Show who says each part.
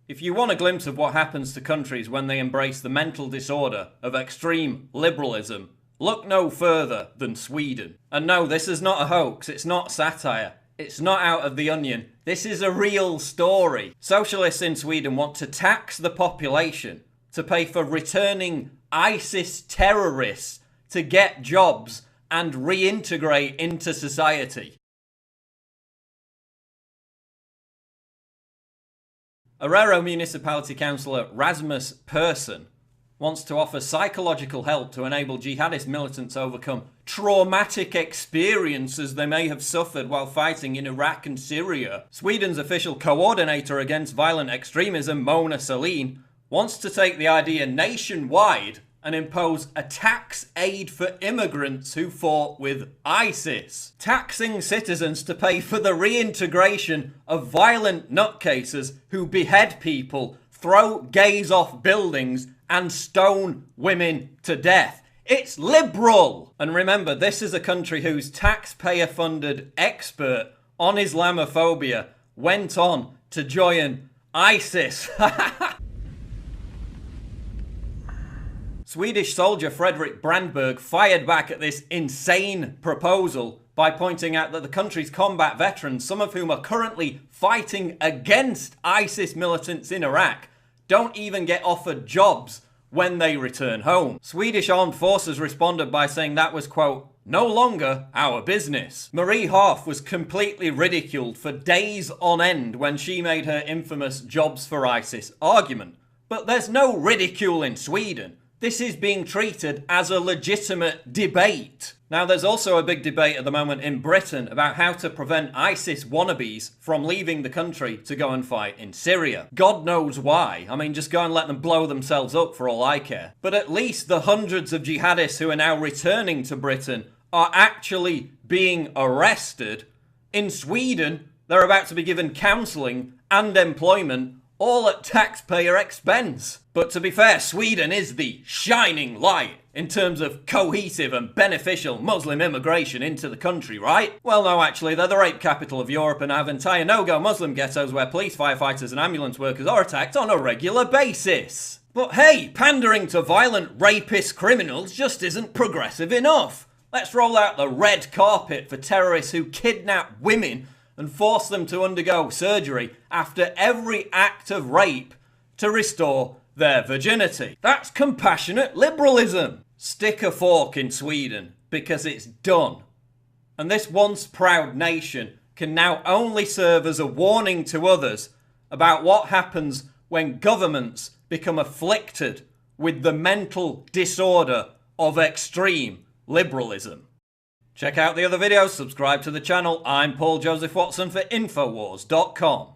Speaker 1: If you want a glimpse of what happens to countries when they embrace the mental disorder of extreme liberalism, look no further than Sweden. And no, this is not a hoax, it's not satire, it's not out of the onion, this is a real story. Socialists in Sweden want to tax the population to pay for returning ISIS terrorists to get jobs and reintegrate into society. Arero Municipality Councillor Rasmus Persson wants to offer psychological help to enable jihadist militants overcome traumatic experiences they may have suffered while fighting in Iraq and Syria. Sweden's official coordinator against violent extremism, Mona Sahlin, wants to take the idea nationwide and impose a tax aid for immigrants who fought with ISIS. Taxing citizens to pay for the reintegration of violent nutcases who behead people, throw gays off buildings, and stone women to death. It's liberal! And remember, this is a country whose taxpayer-funded expert on Islamophobia went on to join ISIS. Swedish soldier Fredrik Brandberg fired back at this insane proposal by pointing out that the country's combat veterans, some of whom are currently fighting against ISIS militants in Iraq, don't even get offered jobs when they return home. Swedish armed forces responded by saying that was, quote, no longer our business. Marie Harf was completely ridiculed for days on end when she made her infamous jobs for ISIS argument. But there's no ridicule in Sweden. This is being treated as a legitimate debate. Now, there's also a big debate at the moment in Britain about how to prevent ISIS wannabes from leaving the country to go and fight in Syria. God knows why. I mean, just go and let them blow themselves up for all I care. But at least the hundreds of jihadists who are now returning to Britain are actually being arrested. In Sweden, they're about to be given counselling and employment, all at taxpayer expense. But to be fair, Sweden is the shining light in terms of cohesive and beneficial Muslim immigration into the country, right? Well, no, actually, they're the rape capital of Europe and have entire no-go Muslim ghettos where police, firefighters and ambulance workers are attacked on a regular basis. But hey, pandering to violent rapist criminals just isn't progressive enough. Let's roll out the red carpet for terrorists who kidnap women and force them to undergo surgery after every act of rape to restore their virginity. That's compassionate liberalism. Stick a fork in Sweden, because it's done. And this once proud nation can now only serve as a warning to others about what happens when governments become afflicted with the mental disorder of extreme liberalism. Check out the other videos, subscribe to the channel. I'm Paul Joseph Watson for Infowars.com.